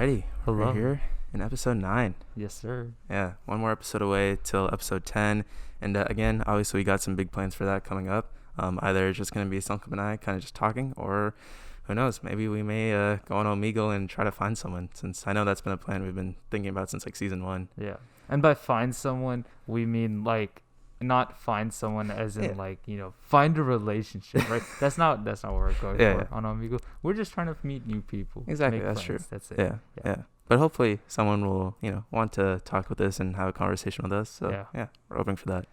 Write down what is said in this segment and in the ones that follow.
Alrighty, Hello. we're here in episode 9. Yes, sir. Yeah, one more episode away till episode 10. And again, obviously we got some big plans for that coming up. Either it's just going to be Sankalp and I kind of just talking, or who knows, maybe we may go on Omegle and try to find someone, since I know that's been a plan we've been thinking about since like season 1. Yeah. And by find someone, we mean like not find someone as in find a relationship, right? That's not what we're going for on Omegle. We're just trying to meet new people. Exactly, make that's friends. true. That's it. Yeah. But hopefully someone will, want to talk with us and have a conversation with us. So yeah, we're hoping for that.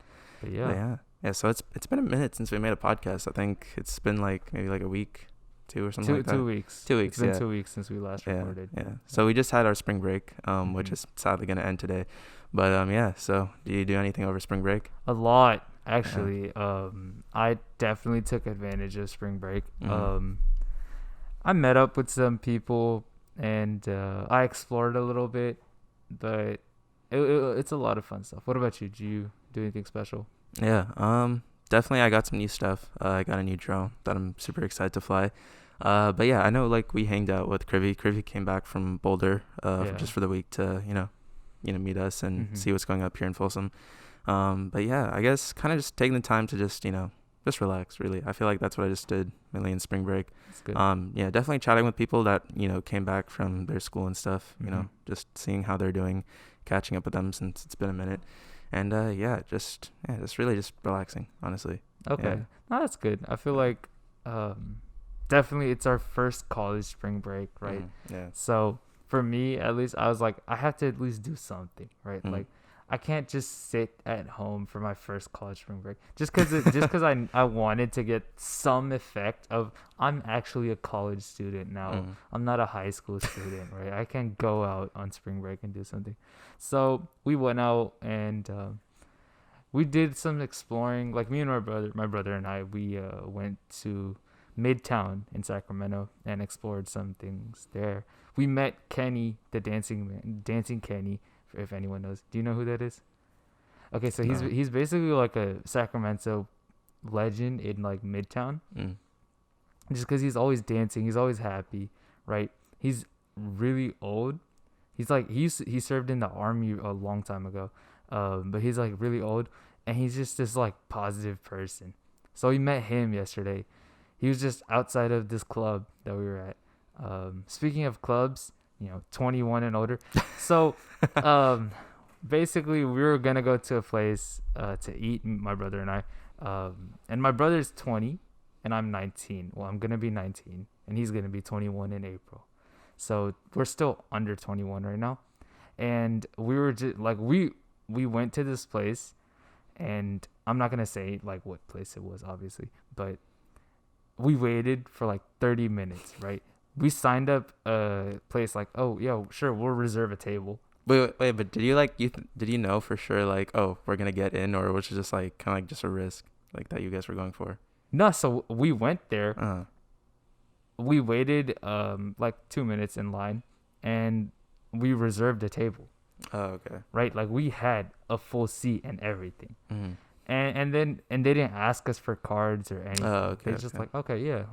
But yeah. So it's been a minute since we made a podcast. I think it's been maybe a week, 2 or something like that. 2 weeks. 2 weeks. It's been 2 weeks since we last recorded. Yeah. So we just had our spring break, which is sadly going to end today. But so do you do anything over spring break? A lot, actually. I definitely took advantage of spring break. Mm-hmm. I met up with some people and I explored a little bit, but it's a lot of fun stuff. What about you? Did you do anything special? Yeah, definitely I got some new stuff. I got a new drone that I'm super excited to fly. But yeah, I know we hanged out with Krivy. Krivy came back from Boulder just for the week to, meet us and see what's going up here in Folsom. But yeah, I guess kind of just taking the time to just relax, really. I feel like that's what I just did mainly in spring break. That's good. Yeah, definitely chatting with people that, came back from their school and stuff, just seeing how they're doing, catching up with them since it's been a minute. And just really just relaxing, honestly. Okay. Yeah. No, that's good. I feel like definitely it's our first college spring break, right? Yeah. So for me, at least, I was like, I have to at least do something, right? Like, I can't just sit at home for my first college spring break just because I wanted to get some effect of I'm actually a college student now. I'm not a high school student, right? I can go out on spring break and do something. So we went out and we did some exploring. Like me and my brother and I, we went to Midtown in Sacramento and explored some things there. We met Kenny, the dancing Kenny. If anyone knows, do you know who that is? Okay, so he's basically like a Sacramento legend in like Midtown. Just because he's always dancing, he's always happy, right? He's really old. He's like he served in the army a long time ago, but he's like really old, and he's just this like positive person. So we met him yesterday. He was just outside of this club that we were at. Speaking of clubs, 21 and older. So, basically we were going to go to a place, to eat, my brother and I, and my brother's 20 and I'm 19. Well, I'm going to be 19 and he's going to be 21 in April. So we're still under 21 right now. And we were just like, we went to this place, and I'm not going to say like what place it was, obviously, but we waited for like 30 minutes, right? We signed up a place like, oh, yeah, sure, we'll reserve a table. Wait, but did you know for sure, like, oh, we're going to get in, or was it just like kind of like just a risk like that you guys were going for? No, so we went there. We waited like 2 minutes in line, and we reserved a table. Oh, okay. Right? Like we had a full seat and everything. And they didn't ask us for cards or anything. Oh, okay. They just like, okay, yeah,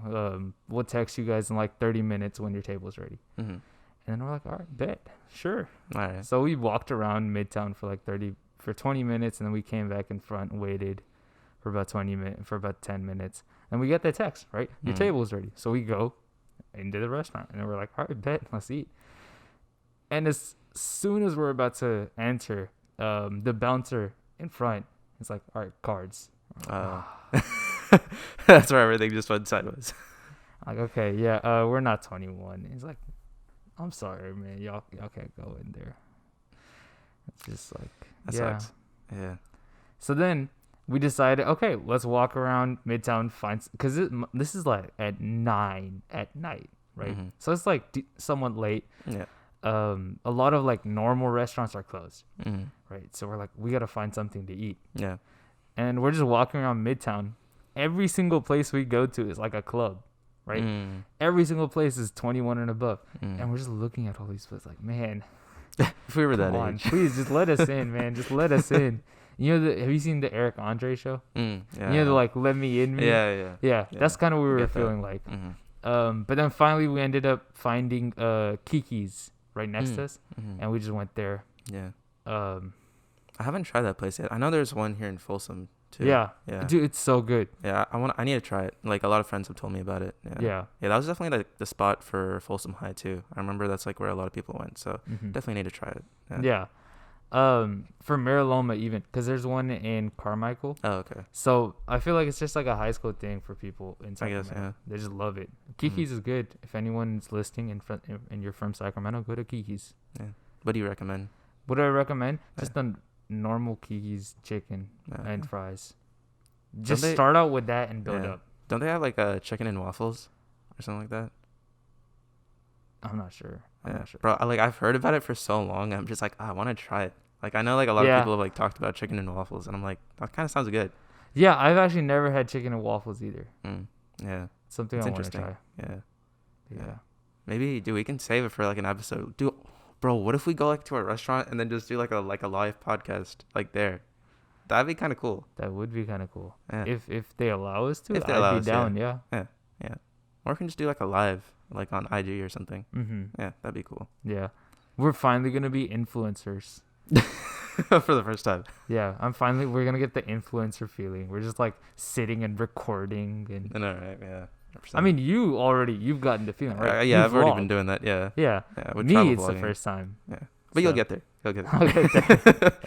we'll text you guys in like 30 minutes when your table's ready. And then we're like, all right, bet, sure. All right. So we walked around Midtown for 20 minutes, and then we came back in front and waited for about 10 minutes. And we get the text, right? Your table's ready. So we go into the restaurant, and then we're like, all right, bet, let's eat. And as soon as we're about to enter, the bouncer in front, it's like, all right, cards. That's where everything just went sideways. Like, okay, yeah, we're not 21. He's like, I'm sorry, man, y'all can't go in there. It's just like, that sucks. Yeah. So then we decided, okay, let's walk around Midtown, because this is like at 9 at night, right? So it's like somewhat late. Yeah. A lot of like normal restaurants are closed, right? So we're like, we gotta find something to eat. Yeah. And we're just walking around Midtown. Every single place we go to is like a club, right? Every single place is 21 and above, and we're just looking at all these places like, man, if we were that age, please just let us in, man. Just let us in. Have you seen the Eric Andre show? Yeah. The like, let me in. Yeah. That's kind of what we were feeling like. But then finally we ended up finding Kiki's right next to us, and we just went there. Yeah. Um, I haven't tried that place yet. I know there's one here in Folsom too. yeah, Yeah. dude, it's so good. Yeah, I need to try it. Like a lot of friends have told me about it. Yeah. Yeah, that was definitely like the spot for Folsom High too. I remember that's like where a lot of people went. So definitely need to try it. Yeah. For Mariloma even, because there's one in Carmichael. Oh, okay. So I feel like it's just like a high school thing for people in Sacramento. I guess, yeah. They just love it. Kiki's is good. If anyone's listening and you're from Sacramento, go to Kiki's. Yeah. What do you recommend? What do I recommend? Just the normal Kiki's chicken and fries. Just start out with that and build up. Don't they have like a chicken and waffles or something like that? I'm not sure. Bro, I've heard about it for so long. I'm just like, I want to try it. Like, I know like a lot of people have like talked about chicken and waffles, and I'm like, that kind of sounds good. Yeah, I've actually never had chicken and waffles either. Yeah. Something I want to try. Yeah. Maybe, dude, we can save it for like an episode. Dude, bro, what if we go like to a restaurant and then just do like a live podcast like there? That'd be kind of cool. That would be kind of cool. Yeah. If they allow us to, I'd be down. Yeah. Or we can just do like a live, like on IG or something. Yeah, that'd be cool. Yeah, we're finally gonna be influencers. For the first time. Yeah, we're gonna get the influencer feeling. We're just like sitting and recording and. I know, right? Yeah. 100%. I mean, you've gotten the feeling, right? Yeah, I've already been doing that. Yeah. Yeah. Me, it's the first time. Yeah. But you'll get there. I'll get there.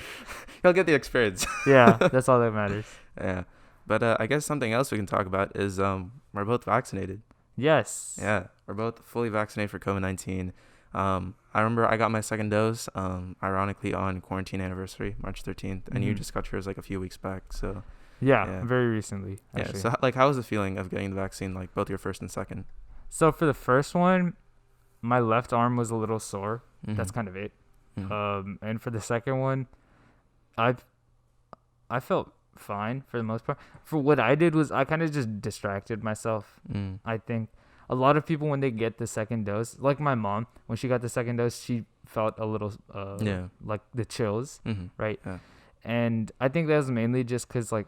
You'll get the experience. Yeah, that's all that matters. Yeah. But I guess something else we can talk about is we're both vaccinated. Yes. Yeah, we're both fully vaccinated for COVID-19. I remember I got my second dose, ironically on quarantine anniversary, March 13th, and you just got yours like a few weeks back. So yeah. Very recently. Actually. Yeah. So like, how was the feeling of getting the vaccine? Like both your first and second. So for the first one, my left arm was a little sore. That's kind of it. And for the second one, I felt fine for the most part. For what I did was I kind of just distracted myself. I think a lot of people, when they get the second dose, like my mom, when she got the second dose, she felt a little like the chills, right? And I think that was mainly just because like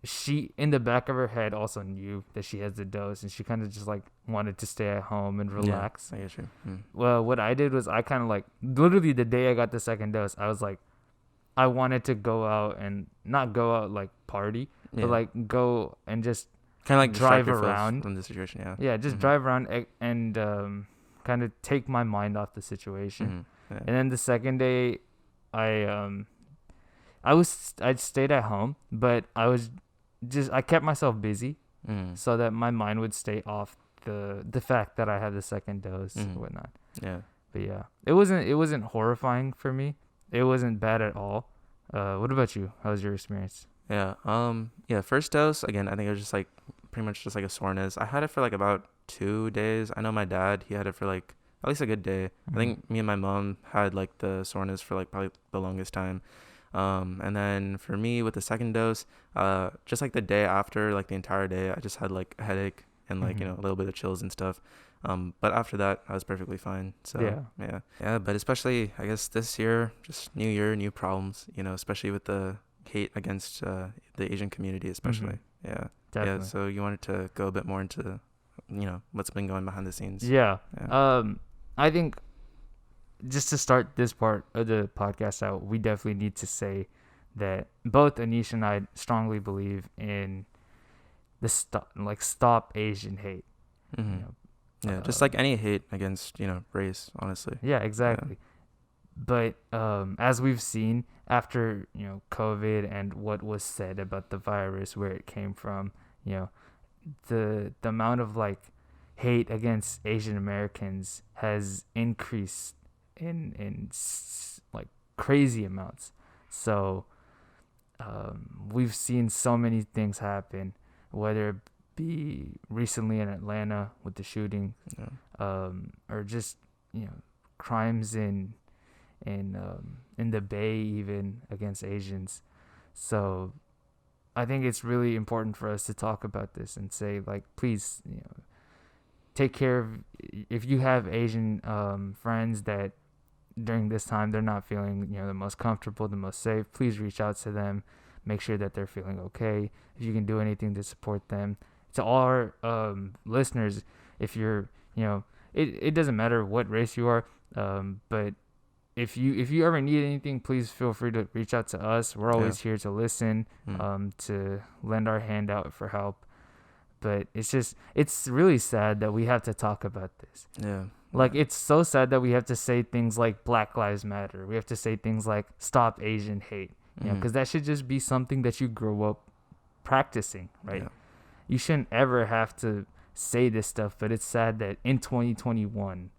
she, in the back of her head, also knew that she has the dose, and she kind of just like wanted to stay at home and relax. I get you. Well, what I did was I kind of like literally the day I got the second dose, I was like, I wanted to go out and not go out like party, but like go and just kind of like drive around from the situation. Just drive around and kind of take my mind off the situation. And then the second day, I stayed at home, but I kept myself busy so that my mind would stay off the fact that I had the second dose and whatnot. Yeah. But yeah, it wasn't horrifying for me. It wasn't bad at all. What about you? How was your experience? Yeah. First dose, again, I think it was just like pretty much just like a soreness. I had it for like about 2 days. I know my dad, he had it for like at least a good day. I think me and my mom had like the soreness for like probably the longest time. And then for me with the second dose, just like the day after, like the entire day, I just had like a headache and like, a little bit of chills and stuff. But after that, I was perfectly fine. So yeah. But especially, I guess this year, just new year, new problems. Especially with the hate against the Asian community, especially. Yeah, definitely. Yeah. So you wanted to go a bit more into, what's been going behind the scenes. Yeah. I think just to start this part of the podcast out, we definitely need to say that both Anish and I strongly believe in the stop Asian hate. Yeah, just like any hate against, race, honestly. Yeah, exactly. Yeah. But as we've seen after, COVID and what was said about the virus, where it came from, the amount of like hate against Asian Americans has increased in like crazy amounts. So we've seen so many things happen, whether it be recently in Atlanta with the shooting, or just crimes in the Bay even against Asians. So I think it's really important for us to talk about this and say, like, please, take care of, if you have Asian friends that during this time they're not feeling the most comfortable, the most safe, please reach out to them, make sure that they're feeling okay. If you can do anything to support them. To all our listeners, if you're it doesn't matter what race you are. But if you ever need anything, please feel free to reach out to us. We're always here to listen, to lend our hand out for help. But it's really sad that we have to talk about this. Yeah. Like, it's so sad that we have to say things like Black Lives Matter. We have to say things like Stop Asian Hate. You know, because that should just be something that you grow up practicing, right? Yeah. You shouldn't ever have to say this stuff, but it's sad that in 2021,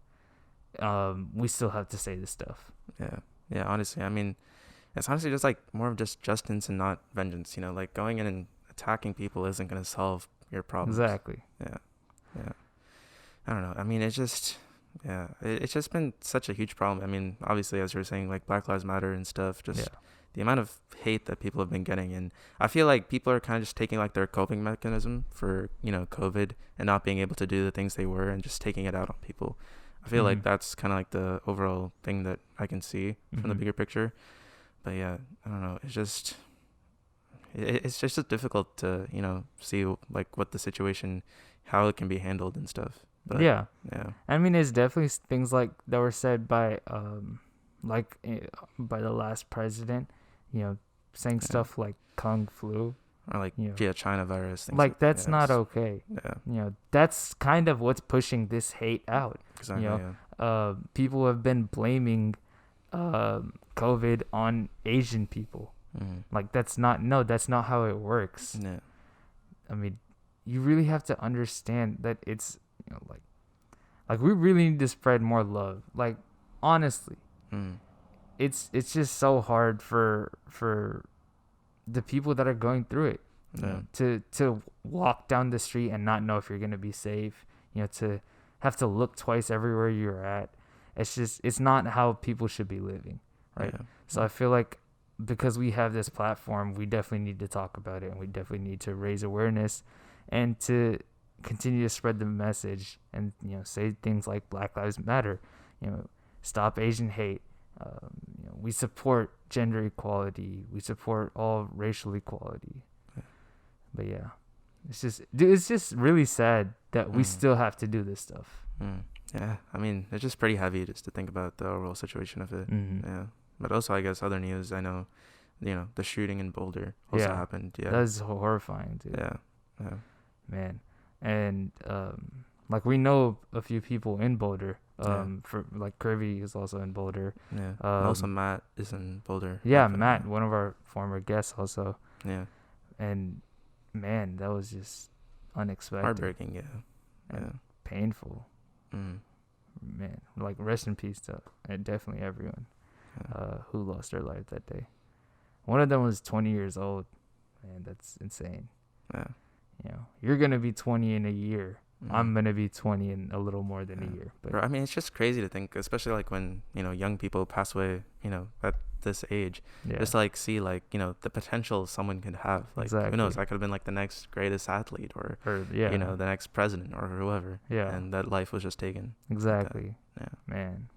we still have to say this stuff. Yeah, honestly, I mean, it's honestly just like more of just justice and not vengeance, you know, like going in and attacking people isn't going to solve your problems. Exactly. Yeah. I don't know. I mean, it's just been such a huge problem. I mean, obviously, as you were saying, like Black Lives Matter and stuff, just the amount of hate that people have been getting. And I feel like people are kind of just taking like their coping mechanism for, you know, COVID and not being able to do the things they were and just taking it out on people. I feel like that's kind of like the overall thing that I can see from the bigger picture. But yeah, I don't know. It's just difficult to, you know, see like what the situation, how it can be handled and stuff. But, yeah. I mean, it's definitely things like that were said by by the last president, you know, saying stuff like Kung Flu. Or like, you know, China virus. Things like that's not okay. Yeah. You know, that's kind of what's pushing this hate out. Exactly, you know, people have been blaming COVID on Asian people. Like, that's not how it works. Yeah. I mean, you really have to understand that it's, you know, like we really need to spread more love. Like, honestly, it's just so hard for the people that are going through it. You know, to walk down the street and not know if you're gonna be safe. You know, to have to look twice everywhere you're at. It's not how people should be living, right? Yeah. So I feel like because we have this platform, we definitely need to talk about it, and we definitely need to raise awareness and to continue to spread the message, and, you know, say things like Black Lives Matter, you know, Stop Asian Hate. You know, we support gender equality. We support all racial equality. But yeah, it's just really sad that we still have to do this stuff. Yeah, I mean, it's just pretty heavy just to think about the overall situation of it. Yeah, but also I guess other news. I know, you know, the shooting in Boulder also happened. Yeah, that's horrifying, dude. Yeah, man, and like, we know a few people in Boulder. For like Kirby is also in Boulder. Yeah. Also Matt is in Boulder. Yeah, Matt, one of our former guests also. Yeah. And man, that was just unexpected. Heartbreaking, and painful. Man, like, rest in peace to definitely everyone who lost their life that day. One of them was 20 years old. Man, that's insane. Yeah. You know, you're gonna be 20 in a year. I'm gonna be 20 in a little more than a year. But I mean, it's just crazy to think, especially like when, you know, young people pass away, you know, at this age. Just like see, like, you know, the potential someone could have. Like, who knows? I could have been like the next greatest athlete, or you know, the next president or whoever. Yeah. And that life was just taken. Exactly. Man.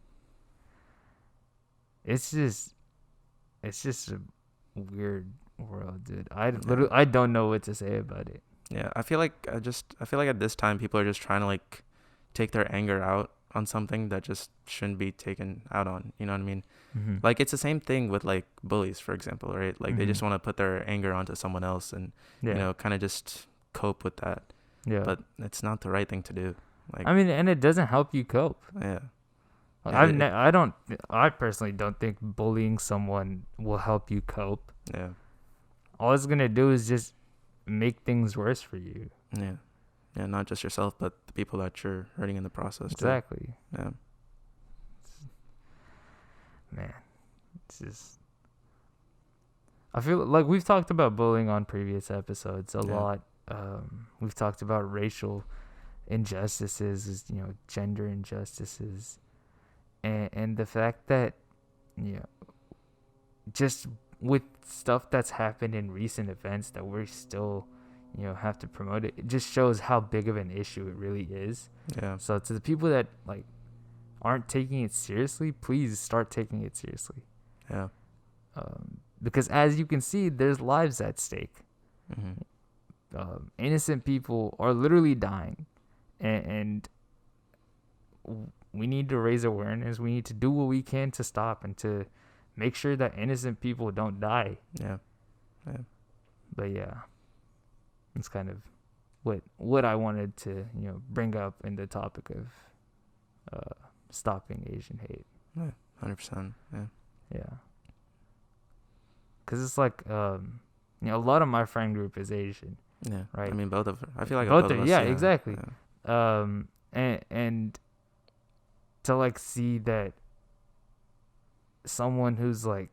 It's just a weird world, dude. I don't know what to say about it. Yeah, I feel like at this time people are just trying to like take their anger out on something that just shouldn't be taken out on. You know what I mean? Like, it's the same thing with like bullies, for example, right? Like, they just want to put their anger onto someone else and you know, kind of just cope with that. Yeah. But it's not the right thing to do. Like, I mean, and it doesn't help you cope. Yeah. I personally don't think bullying someone will help you cope. Yeah. All it's gonna do is just make things worse for you. Yeah, not just yourself, but the people that you're hurting in the process. Exactly. Yeah. Man, it's just, I feel like we've talked about bullying on previous episodes a lot. We've talked about racial injustices, you know, gender injustices, and the fact that, you know, just with stuff that's happened in recent events that we're still, you know, have to promote it. It just shows how big of an issue it really is. Yeah. So to the people that like aren't taking it seriously, please start taking it seriously. Yeah. Because as you can see, there's lives at stake. Innocent people are literally dying, and we need to raise awareness. We need to do what we can to stop and to make sure that innocent people don't die. Yeah. But yeah, it's kind of what I wanted to bring up in the topic of stopping Asian hate. 100%. Yeah. Because it's like a lot of my friend group is Asian. Yeah. Right. I mean, both of them. I feel like both of us. Yeah, exactly. Yeah. And to like see that someone who's like,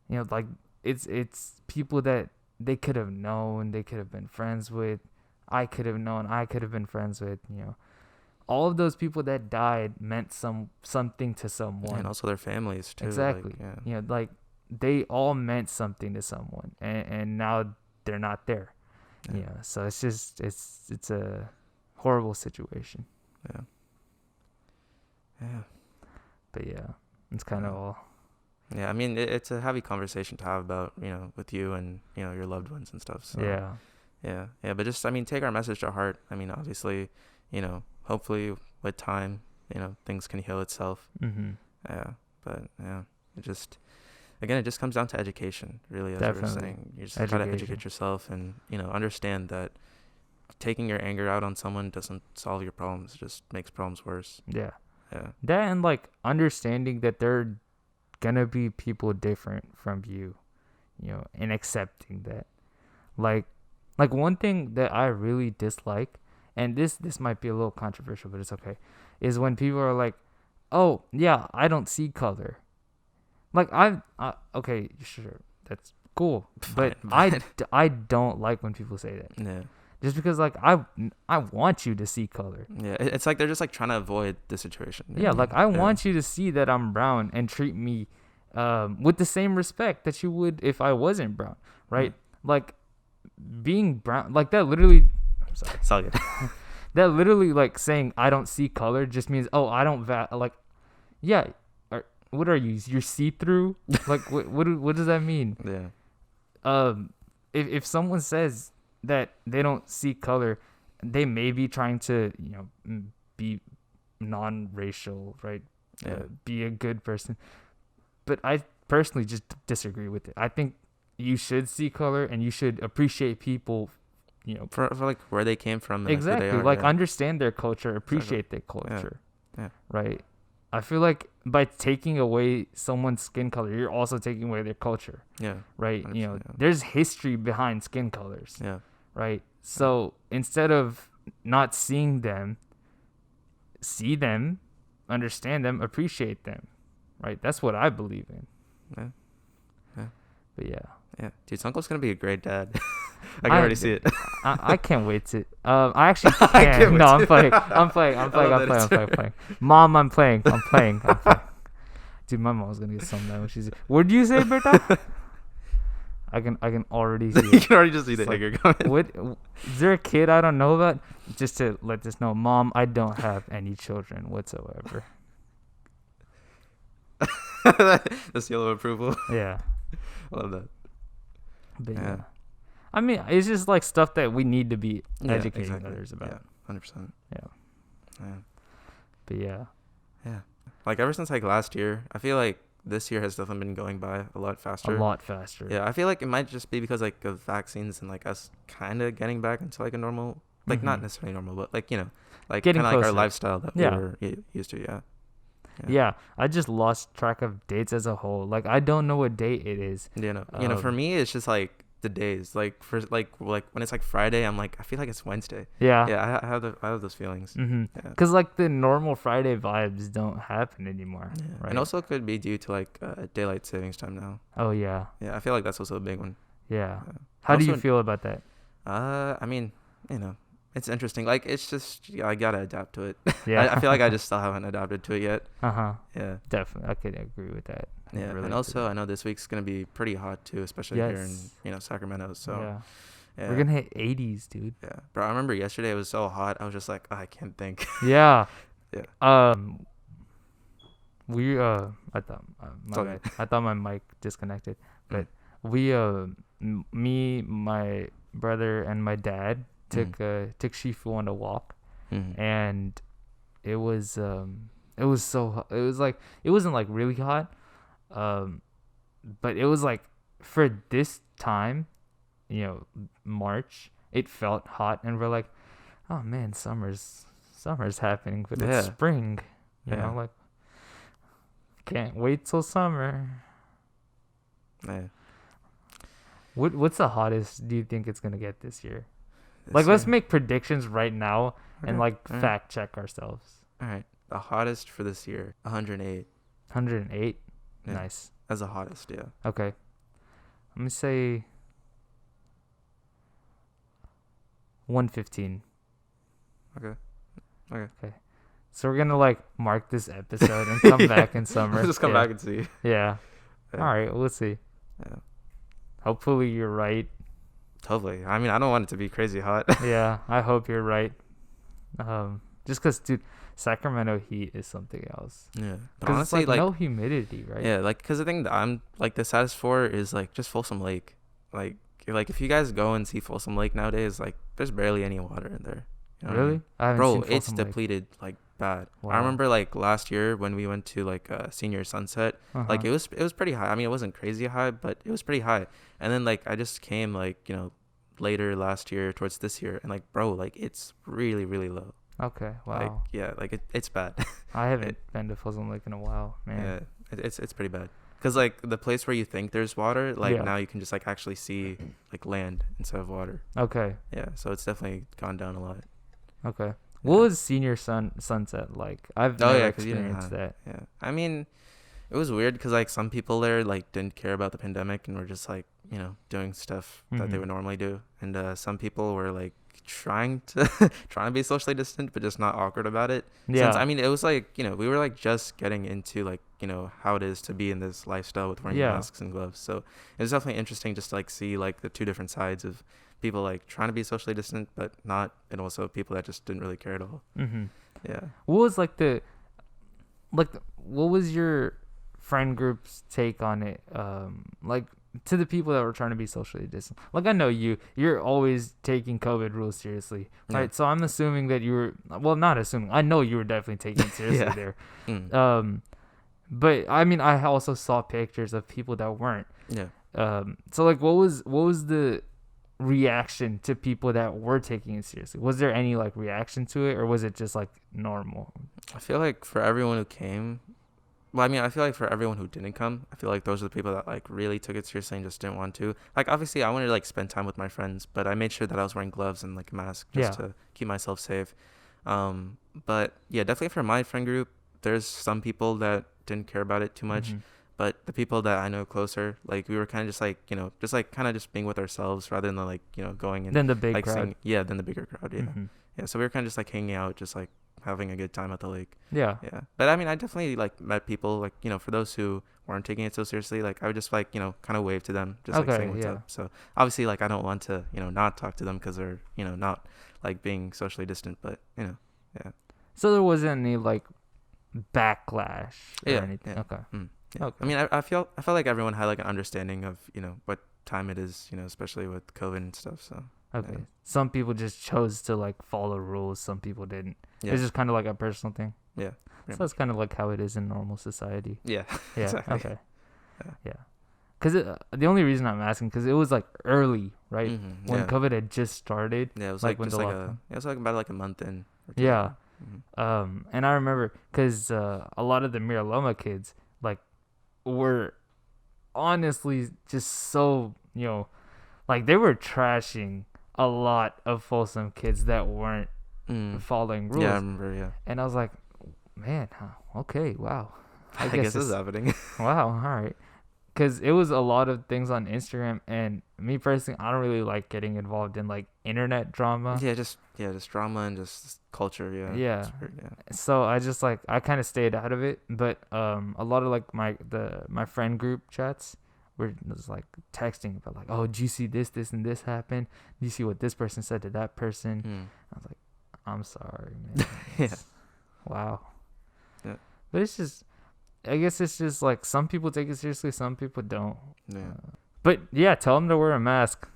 like it's people that they could have known, they could have been friends with, I could have known, I could have been friends with, all of those people that died meant something to someone. And also their families too. Exactly. Like, like they all meant something to someone, and now they're not there. Yeah. So it's just it's a horrible situation. Yeah. But yeah, it's kind of all. Yeah, I mean, it's a heavy conversation to have about, with you and, your loved ones and stuff. So, yeah. But just, I mean, take our message to heart. I mean, obviously, hopefully with time, things can heal itself. Mm-hmm. Yeah. But, yeah, it just comes down to education, really, as we were saying. You just got to educate yourself and, understand that taking your anger out on someone doesn't solve your problems. It just makes problems worse. Yeah. Yeah. That and, like, understanding that they're gonna be people different from you, and accepting that. Like one thing that I really dislike, and this might be a little controversial, but it's okay, is when people are like, oh yeah, I don't see color. Like okay, sure, that's cool, but I don't like when people say that. Yeah. Just because, like, I want you to see color. Yeah, it's like they're just like trying to avoid the situation. Yeah, like I want you to see that I'm brown and treat me with the same respect that you would if I wasn't brown, right? Like being brown, like that literally. I'm sorry, it's all good. That literally, like, saying I don't see color just means, oh, I don't like. Yeah, what are you? You're see through. Like what does that mean? Yeah. If someone says that they don't see color, they may be trying to be non-racial, right? Be a good person, but I personally just disagree with it. I think you should see color and you should appreciate people, for like where they came from. And exactly, like, who they are, understand their culture, appreciate their culture. Yeah. Right. I feel like by taking away someone's skin color, you're also taking away their culture. Yeah. Right. There's history behind skin colors. Yeah. Right. So instead of not seeing them, see them, understand them, appreciate them. Right. That's what I believe in. Yeah. But yeah. Yeah. Dude, Uncle's going to be a great dad. I can already see it. I can't wait to. I actually can't. No, I'm playing. Mom, I'm playing. Dude, my mom's going to get so mad when she's. What do you say, Berta? I can already see it. You can already just see the anger coming. What? Is there a kid I don't know about? Just to let this know, Mom, I don't have any children whatsoever. The seal of approval. Yeah. I love that. But yeah. I mean, it's just like stuff that we need to be educating others about. Yeah, 100%. Yeah. But yeah. Yeah. Like ever since like last year, I feel like this year has definitely been going by a lot faster. Yeah, I feel like it might just be because like of vaccines and like us kind of getting back into like a normal, like not necessarily normal, but like like getting kind of like our lifestyle that we were used to. Yeah, I just lost track of dates as a whole. Like I don't know what date it is. For me it's just like the days. Like for like when it's like Friday, I'm like I feel like it's Wednesday. Yeah. I have those feelings. Because like the normal Friday vibes don't happen anymore. Yeah. Right? And also it could be due to like daylight savings time now. Oh yeah. Yeah, I feel like that's also a big one. Yeah. How do you feel about that? I mean, it's interesting. Like, it's just, I gotta adapt to it. Yeah. I feel like I just still haven't adapted to it yet. Yeah. Definitely. I could agree with that. Yeah. And also, I know this week's going to be pretty hot, too, especially here in, Sacramento. So, yeah. We're going to hit 80s, dude. Yeah. Bro, I remember yesterday it was so hot. I was just like, I can't think. Yeah. Yeah. I thought my mic disconnected. But me, my brother, and my dad took Shifu on a walk, and it was so it was like it wasn't like really hot, but it was like for this time, March, it felt hot, and we're like, oh man, summer's happening, but it's spring, you know, like can't wait till summer. Yeah. What's the hottest do you think it's gonna get this year? Let's make predictions right now and fact check ourselves. All right. The hottest for this year, 108. 108? Yeah. Nice. As the hottest, yeah. Okay. Let me say 115. Okay. So we're gonna mark this episode and come back in summer. Let's just come back and see. Yeah. All right, we'll see. Yeah. Hopefully you're right. Totally. I mean, I don't want it to be crazy hot. Yeah, I hope you're right. Just because, dude, Sacramento heat is something else. Yeah. But honestly, honestly, it's no humidity, right? Yeah, because the thing that I'm the saddest for is just Folsom Lake. Like if you guys go and see Folsom Lake nowadays, there's barely any water in there. You know really? I mean? I haven't Bro, seen it's Folsom Lake. depleted bad. Wow. I remember last year when we went to Senior Sunset, it was pretty high. I mean, it wasn't crazy high, but it was pretty high. And then I just came later last year towards this year, and bro, it's really, really low. Okay. Wow. It's bad. I haven't been to Folsom Lake in a while, man. Yeah, it's pretty bad. Because the place where you think there's water, now you can just actually see land instead of water. Okay. Yeah, so it's definitely gone down a lot. Okay. Yeah. What was Senior Sunset like? I've never experienced that. Yeah, I mean, it was weird because some people there didn't care about the pandemic and were just doing stuff that they would normally do, and some people were trying to be socially distant but just not awkward about it. Yeah. Since, I mean, it was we were just getting into how it is to be in this lifestyle with wearing masks and gloves. So it was definitely interesting just to see the two different sides of people trying to be socially distant but not, and also people that just didn't really care at all. Yeah. What was what was your friend group's take on it? To the people that were trying to be socially distant. I know you're always taking COVID rules seriously, right? Yeah. So I'm assuming that you were, well, not assuming, I know you were definitely taking it seriously there. But I mean, I also saw pictures of people that weren't. Yeah. So what was the reaction to people that were taking it seriously? Was there any reaction to it, or was it just normal? I feel for everyone who came, well, I mean, I feel for everyone who didn't come, I feel those are the people that really took it seriously and just didn't want to. Obviously, I wanted to spend time with my friends, but I made sure that I was wearing gloves and a mask just to keep myself safe. But yeah, definitely for my friend group, there's some people that didn't care about it too much. But the people that I know closer, we were kind of just kind of just being with ourselves rather than going and then the big crowd. Then the bigger crowd. Yeah. Yeah. So we were kind of just hanging out, just having a good time at the lake. Yeah. Yeah. But I mean, I definitely met people for those who weren't taking it so seriously, I would just kind of wave to them, just saying what's up. So obviously I don't want to not talk to them because they're not being socially distant, but yeah. So there wasn't any backlash or anything. Yeah. Okay. Yeah. Okay. I mean, I felt everyone had an understanding of what time it is, especially with COVID and stuff. So okay. Yeah. Some people just chose to follow rules. Some people didn't. Yeah. It's just kind of a personal thing. Yeah. So that's kind of how it is in normal society. Yeah. Yeah. Exactly. Okay. Yeah. Because the only reason I'm asking, because it was early, right? When COVID had just started. Yeah. It was when just it was about a month in. Or two. Yeah. And I remember because a lot of the Mira Loma kids were honestly just so they were trashing a lot of Folsom kids that weren't following rules. Yeah, I remember. Yeah. And I was like, man, okay, wow. I guess this is happening. Wow. All right. Because it was a lot of things on Instagram, and me personally, I don't really like getting involved in internet drama. Yeah, just drama and just culture. Yeah. Yeah. Weird, yeah. So I just I kind of stayed out of it, but a lot of my friend group chats were just texting about oh, did you see this and this happened? Do you see what this person said to that person? I was like, I'm sorry, man. Yeah. Wow. Yeah. But it's just. I guess it's just some people take it seriously, some people don't. Yeah. But yeah, tell them to wear a mask.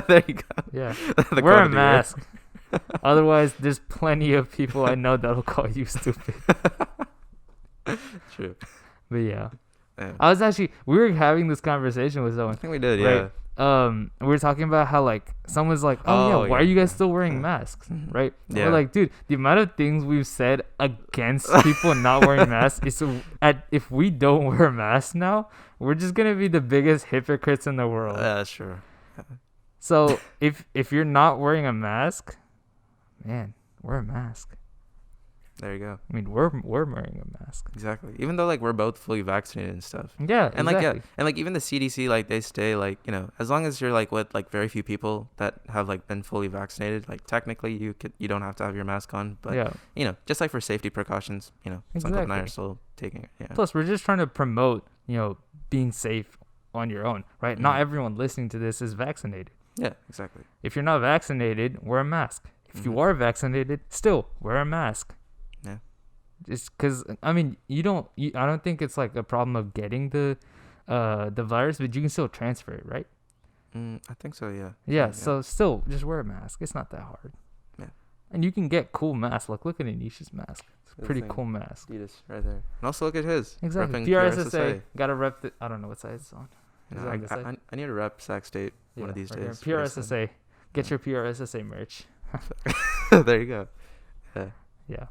There you go. Yeah. Wear a mask. Otherwise, there's plenty of people I know that'll call you stupid. True. But yeah. Yeah. We were having this conversation with someone. I think we did, right? yeah. We were talking about how like someone's like, oh yeah, why are you guys still wearing masks, right? Yeah. We're like, dude, the amount of things we've said against people not wearing masks is if we don't wear a mask now, we're just gonna be the biggest hypocrites in the world. That's true. So if you're not wearing a mask, man, wear a mask. There you go. I mean, we're wearing a mask. Exactly. Even though like we're both fully vaccinated and stuff. Yeah, And exactly. like even the CDC, like they stay like, you know, as long as you're like with like very few people that have like been fully vaccinated, like technically you don't have to have your mask on, but yeah, you know, just like for safety precautions, you know, Sankalp and I are still taking it. Yeah. Plus, we're just trying to promote, you know, being safe on your own, right? Not everyone listening to this is vaccinated. Yeah, exactly. If you're not vaccinated, wear a mask. If you are vaccinated, still wear a mask. Yeah. Just because, I mean, I don't think it's like a problem of getting the virus, but you can still transfer it, right? I think so, yeah. Yeah, so still just wear a mask. It's not that hard. Yeah. And you can get cool masks. Like, look at ANISH'S mask. It's a pretty cool mask. Adidas right there. And also look at his. Exactly. Repping PRSSA. Gotta rep the, I don't know what side it's on. You know, I need to rep Sac State one of these days. PRSSA. Get your PRSSA merch. There you go. Yeah. Yeah.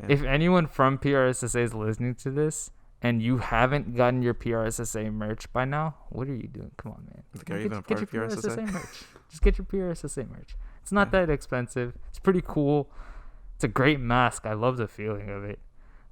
If anyone from PRSSA is listening to this and you haven't gotten your PRSSA merch by now, what are you doing? Come on, man. Like, are you even part of PRSSA? merch. Just get your PRSSA merch. It's not that expensive. It's pretty cool. It's a great mask. I love the feeling of it.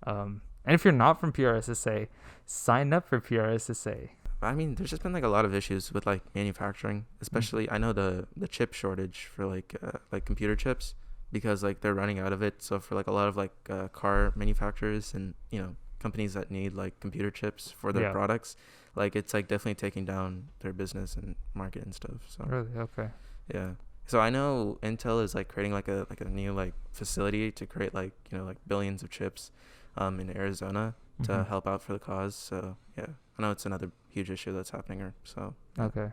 And if you're not from PRSSA, sign up for PRSSA. I mean, there's just been like a lot of issues with like manufacturing, especially I know the chip shortage for like computer chips. Because like they're running out of it, so for like a lot of like car manufacturers and, you know, companies that need like computer chips for their products, like it's like definitely taking down their business and market and stuff. So really, okay, yeah. So I know Intel is like creating like a new like facility to create like, you know, like billions of chips in Arizona to help out for the cause. So yeah, I know it's another huge issue that's happening. So okay,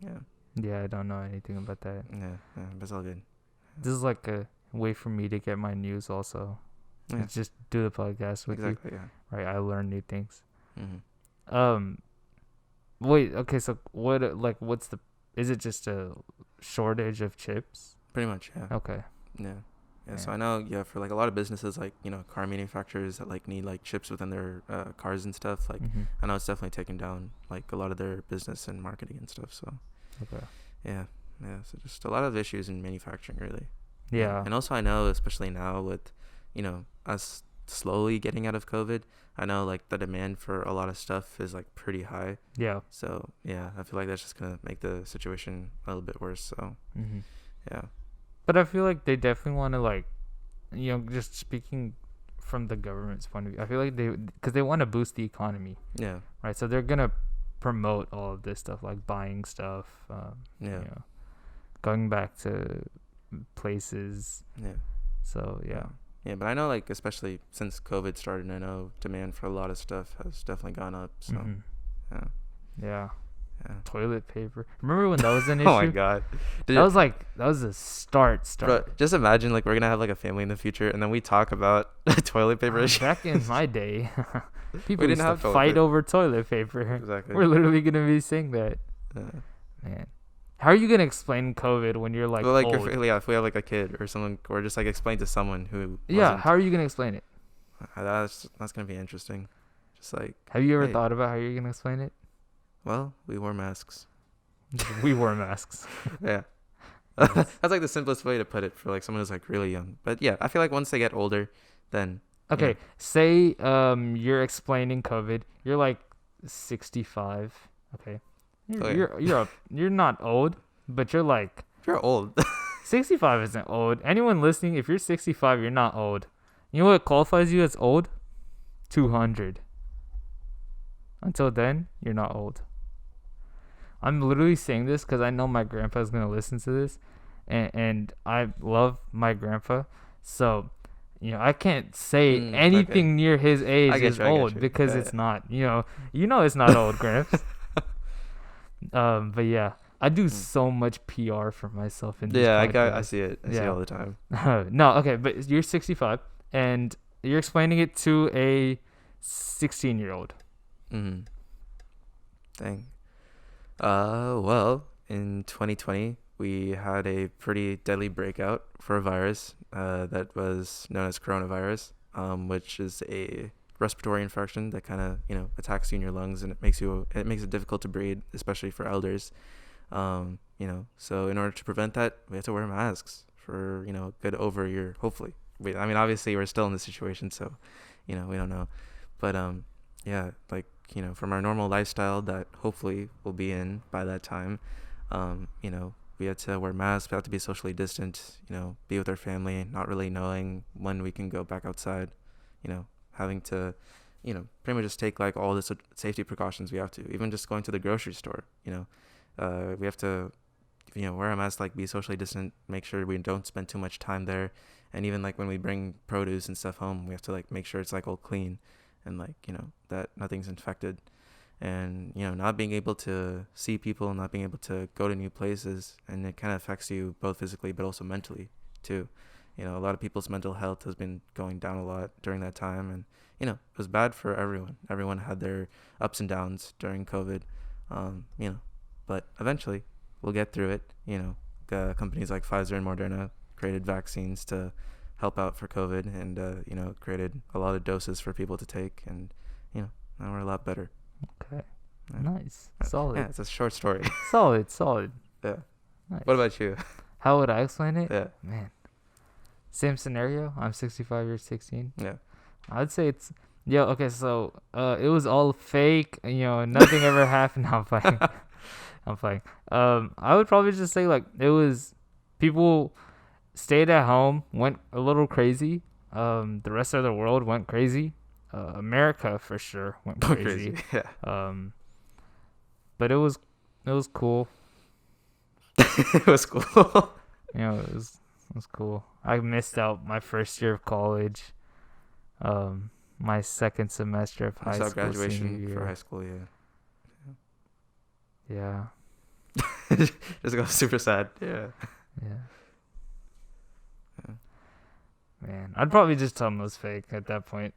yeah, I don't know anything about that. Yeah, but it's all good. This is like a way for me to get my news also. Yeah. It's just do the podcast with you. Yeah. Right, I learn new things. Mm-hmm. Wait, okay, so is it just a shortage of chips? Pretty much, yeah. Okay. Yeah, so I know, for like a lot of businesses, like, you know, car manufacturers that like need like chips within their cars and stuff, like I know it's definitely taking down like a lot of their business and marketing and stuff. So okay. Yeah, so just a lot of issues in manufacturing, really. Yeah. And also I know, especially now with, you know, us slowly getting out of COVID, I know like the demand for a lot of stuff is like pretty high. Yeah. So yeah, I feel like that's just gonna make the situation a little bit worse. So yeah. But I feel like they definitely want to, like, you know, just speaking from the government's point of view, I feel like because they want to boost the economy. Yeah. Right. So they're gonna promote all of this stuff, like buying stuff. You know, going back to places. Yeah. So yeah. Yeah, but I know, like, especially since COVID started, I know demand for a lot of stuff has definitely gone up. So yeah. Toilet paper. Remember when that was an issue? Oh my god, that was a start. Bro, just imagine, like, we're gonna have like a family in the future, and then we talk about toilet paper. Back in my day, people used to fight over toilet paper. Exactly. We're literally gonna be saying that. Man, how are you gonna explain COVID when you're like, old? If we have like a kid or someone, or just like explain to someone who. How are you gonna explain it? That's gonna be interesting. Just like. Have you ever thought about how you're gonna explain it? Well, we wore masks. We wore masks. Yeah. That's like the simplest way to put it for like someone who's like really young. But yeah, I feel like once they get older, then. Okay, say you're explaining COVID. You're like 65. Okay. You're not old, but you're like. You're old. 65 isn't old. Anyone listening, if you're 65, you're not old. You know what qualifies you as old? 200. Until then, you're not old. I'm literally saying this because I know my grandpa is going to listen to this. And I love my grandpa. So, you know, I can't say anything near his age is old because it's not. You know it's not old, Gramps. But yeah. I do so much PR for myself in this Yeah, podcast. I see it. I see it all the time. No, okay, but you're 65 and you're explaining it to a 16-year-old. Mm-hmm. Dang. Well, in 2020, we had a pretty deadly breakout for a virus that was known as coronavirus, which is a respiratory infection that kind of attacks you in your lungs, and it makes it difficult to breathe, especially for elders. So in order to prevent that, we have to wear masks for a good over a year, hopefully. I mean, obviously we're still in this situation, so we don't know, but yeah, like from our normal lifestyle that hopefully we'll be in by that time, we had to wear masks, we have to be socially distant, be with our family, not really knowing when we can go back outside, having to pretty much just take like all the safety precautions we have to, even just going to the grocery store, we have to wear a mask, like be socially distant, make sure we don't spend too much time there, and even like when we bring produce and stuff home, we have to like make sure it's like all clean and like that nothing's infected. And not being able to see people, not being able to go to new places, and it kind of affects you both physically but also mentally too. A lot of people's mental health has been going down a lot during that time, and it was bad for everyone had their ups and downs during COVID. But eventually we'll get through it. Companies like Pfizer and Moderna created vaccines to help out for COVID, and created a lot of doses for people to take, and now we're a lot better. Okay. Yeah. Nice. Solid. Yeah, it's a short story. Solid. Yeah. Nice. What about you? How would I explain it? Yeah. Man. Same scenario. I'm 65, you're 16. Yeah. I'd say it's okay, so it was all fake, nothing ever happened. I'm playing. I would probably just say like it was people stayed at home, went a little crazy. The rest of the world went crazy. America for sure went crazy. Yeah. But it was cool. It was cool. It was cool. I missed out my first year of college. My second semester of high school. Graduation for high school, yeah. Just go super sad. Yeah. Man, I'd probably just tell them it was fake at that point.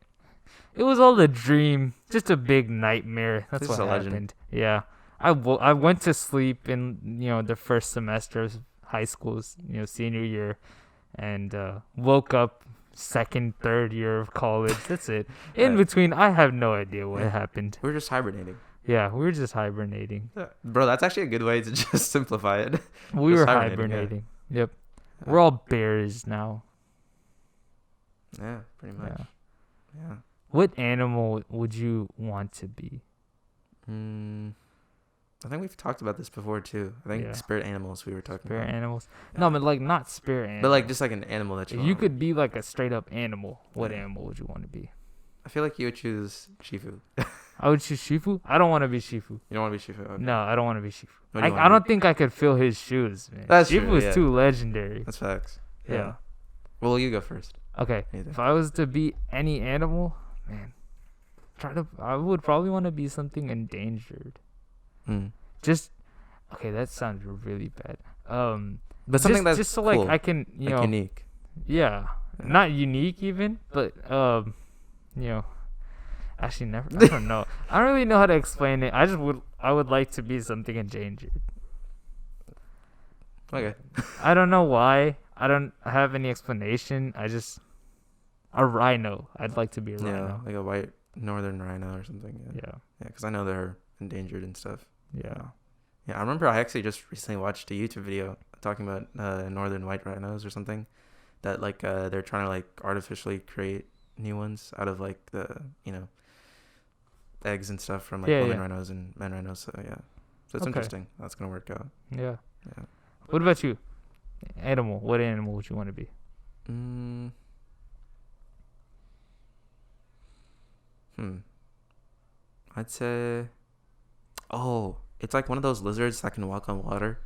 It was all a dream, just a big nightmare. That's what happened. Legend. Yeah, I went to sleep in the first semester of high school's senior year, and woke up second, third year of college. That's it. In between, I have no idea what happened. We were just hibernating. Yeah, we were just hibernating. Yeah. Bro, that's actually a good way to just simplify it. We were hibernating. Yeah. Yep. Yeah. We're all bears now. Yeah, pretty much. Yeah. What animal would you want to be? I think we've talked about this before too. I think spirit animals we were talking about. Spirit animals? No, but like not spirit animals. But like just like an animal that you could be like a straight up animal. What animal would you want to be? I feel like you would choose Shifu. I would choose Shifu? I don't want to be Shifu. You don't want to be Shifu? Okay. No, I don't want to be Shifu. I don't think I could feel his shoes, man. That's Shifu true, is too legendary. That's facts. Yeah. Well, you go first. Okay. If I was to be any animal, man, I would probably want to be something endangered. Okay, that sounds really bad. But something that's just so cool, like I can unique. Yeah, not unique even, but actually never. I don't know. I don't really know how to explain it. I would like to be something endangered. Okay. I don't know why. I don't have any explanation. A rhino. I'd like to be a rhino. Like a white northern rhino or something. Yeah. Yeah, because I know they're endangered and stuff. Yeah. Yeah, I remember I actually just recently watched a YouTube video talking about northern white rhinos or something, that like they're trying to like artificially create new ones out of like the eggs and stuff from like women rhinos and men rhinos. So yeah, so it's interesting. That's gonna work out. Yeah. What about you? Animal. What animal would you want to be? I'd say, it's like one of those lizards that can walk on water.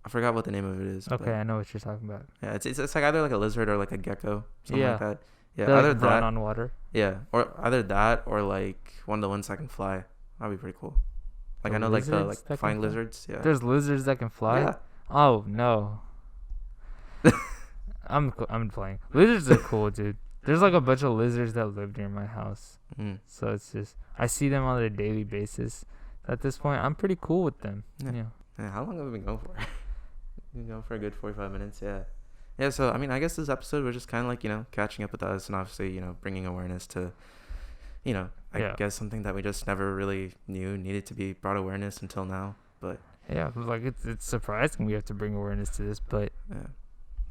I forgot what the name of it is. Okay, I know what you're talking about. Yeah, it's like either like a lizard or like a gecko, something like that. Yeah, they either like run on water. Yeah, or either that or like one of the ones that can fly. That'd be pretty cool. Like I know like the flying lizards. Yeah. There's lizards that can fly. Yeah. Oh no. I'm playing. Lizards are cool, dude. There's like a bunch of lizards that live near my house. So it's just I see them on a daily basis. At this point, I'm pretty cool with them. Yeah. How long have we been going for? We've been going for a good 45 minutes. Yeah. Yeah. So I mean, I guess this episode was just kind of like catching up with us and obviously bringing awareness to I guess something that we just never really knew needed to be brought awareness until now. But yeah, like it's surprising we have to bring awareness to this, but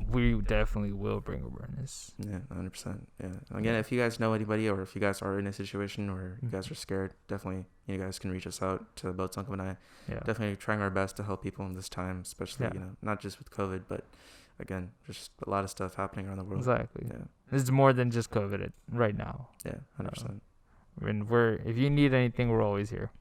we definitely will bring awareness. Yeah, 100%. Yeah. Again, if you guys know anybody or if you guys are in a situation where you guys are scared, definitely you guys can reach us out to both Sankalp and I. Yeah. Definitely trying our best to help people in this time, especially not just with COVID, but again, just a lot of stuff happening around the world. Exactly. Yeah. It's more than just COVID right now. Yeah, 100%. And if you need anything, we're always here.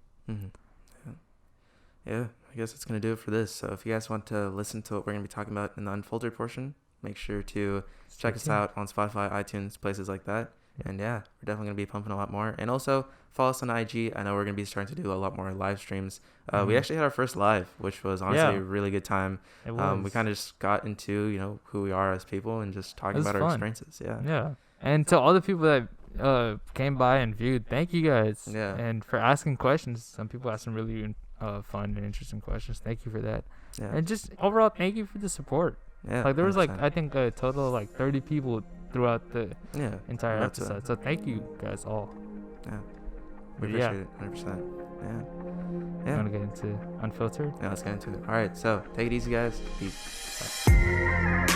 Yeah, I guess that's going to do it for this. So if you guys want to listen to what we're going to be talking about in the unfolded portion, make sure to check us out on Spotify, iTunes, places like that. And we're definitely going to be pumping a lot more. And also follow us on IG. I know we're going to be starting to do a lot more live streams. We actually had our first live, which was honestly a really good time. It was. We kind of just got into, who we are as people and just talking about our experiences. Yeah. Yeah. And to all the people that came by and viewed, thank you guys. Yeah. And for asking questions. Some people asked some really fun and interesting questions. Thank you for that. Yeah. And just overall, thank you for the support. Yeah. Like there was 100%. I think a total of 30 people throughout the entire episode. So thank you guys all. Yeah. We appreciate it 100%. Yeah. You want to get into Unfiltered? Yeah, let's get into it. All right. So take it easy, guys. Peace. Bye.